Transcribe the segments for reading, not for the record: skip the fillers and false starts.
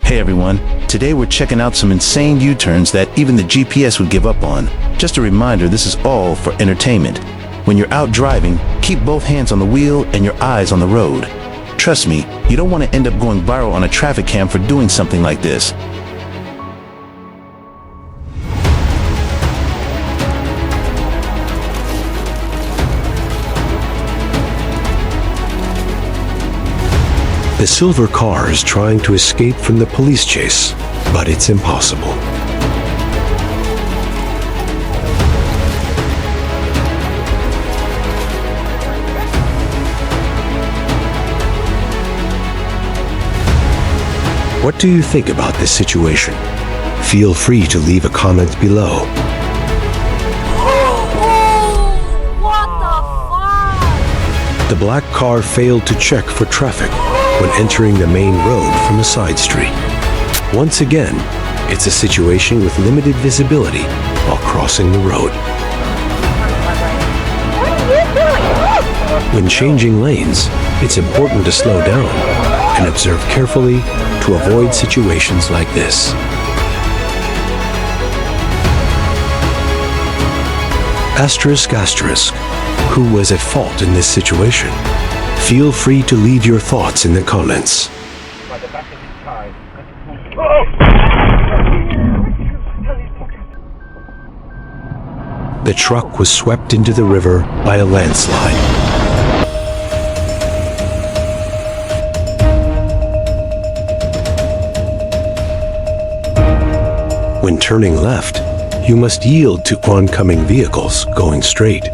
Hey everyone, today we're checking out some insane U-turns that even the GPS would give up on. Just a reminder, this is all for entertainment. When you're out driving, keep both hands on the wheel and your eyes on the road. Trust me, you don't want to end up going viral on a traffic cam for doing something like this. The silver car is trying to escape from the police chase, but it's impossible. What do you think about this situation? Feel free to leave a comment below. What the fuck? The black car failed to check for traffic when entering the main road from a side street. Once again, it's a situation with limited visibility while crossing the road. When changing lanes, it's important to slow down and observe carefully to avoid situations like this. Asterisk asterisk. Who was at fault in this situation? Feel free to leave your thoughts in the comments. The truck was swept into the river by a landslide. When turning left, you must yield to oncoming vehicles going straight.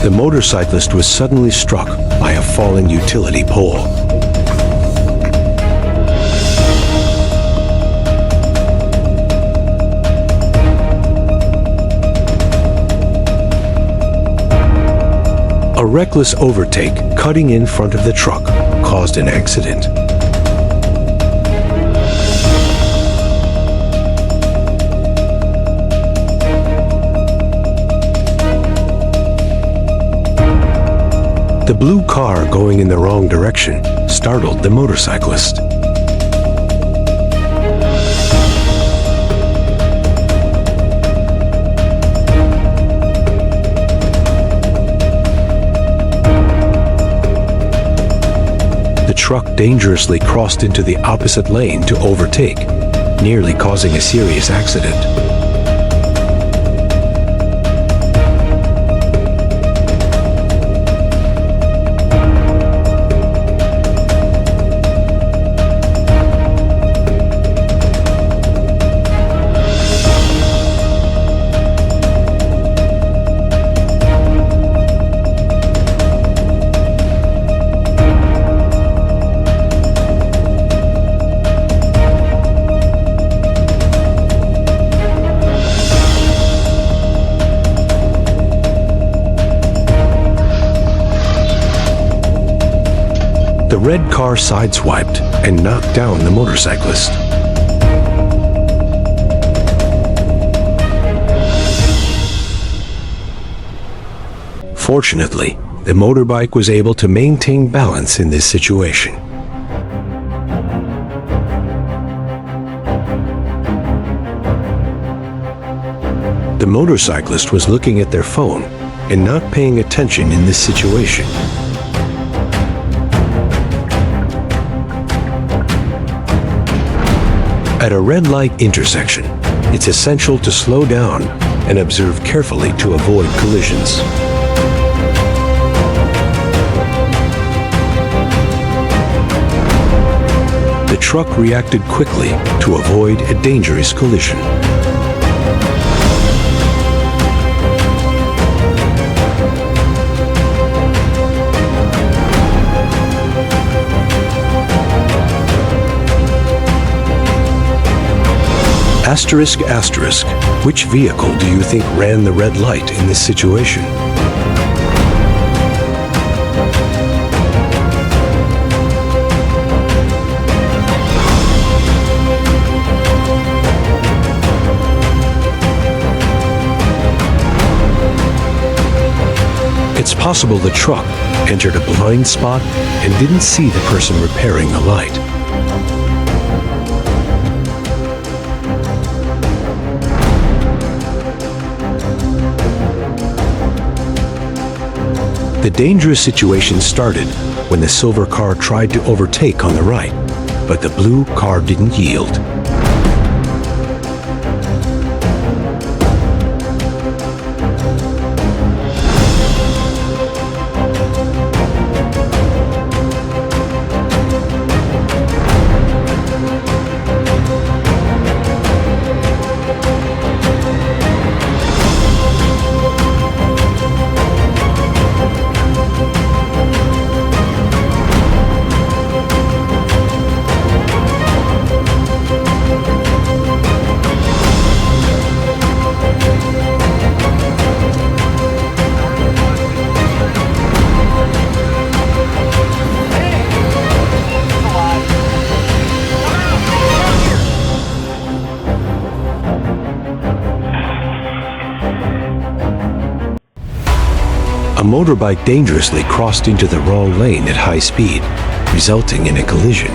The motorcyclist was suddenly struck by a falling utility pole. A reckless overtake cutting in front of the truck caused an accident. The blue car going in the wrong direction startled the motorcyclist. The truck dangerously crossed into the opposite lane to overtake, nearly causing a serious accident. The red car sideswiped and knocked down the motorcyclist. Fortunately, the motorbike was able to maintain balance in this situation. The motorcyclist was looking at their phone and not paying attention in this situation. At a red light intersection, it's essential to slow down and observe carefully to avoid collisions. The truck reacted quickly to avoid a dangerous collision. Asterisk asterisk. Which vehicle do you think ran the red light in this situation? possible the truck entered a blind spot and didn't see the person repairing the light. The dangerous situation started when the silver car tried to overtake on the right, but the blue car didn't yield. A motorbike dangerously crossed into the wrong lane at high speed, resulting in a collision.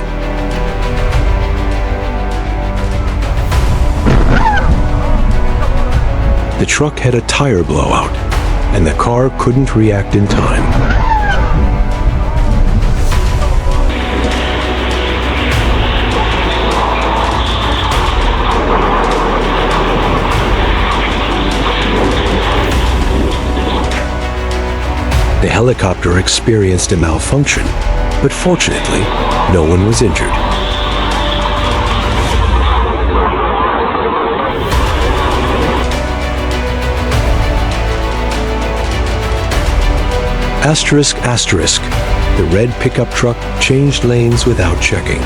The truck had a tire blowout, and the car couldn't react in time. The helicopter experienced a malfunction, but fortunately, no one was injured. Asterisk, asterisk. The red pickup truck changed lanes without checking.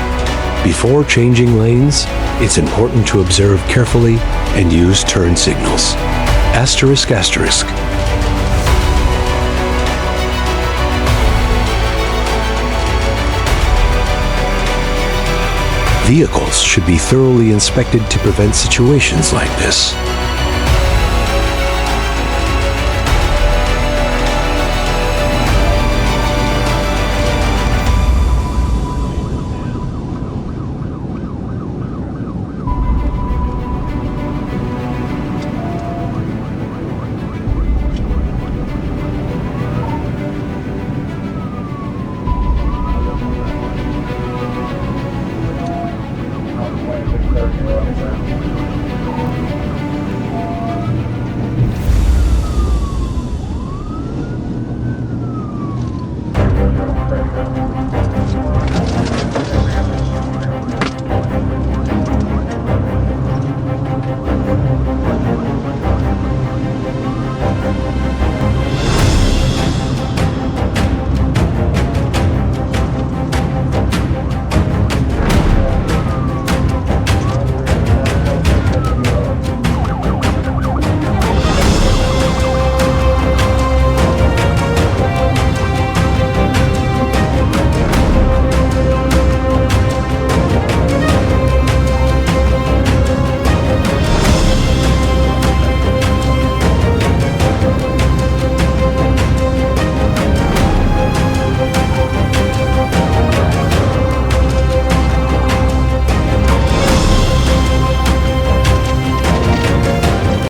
Before changing lanes, it's important to observe carefully and use turn signals. Asterisk, asterisk. Vehicles should be thoroughly inspected to prevent situations like this.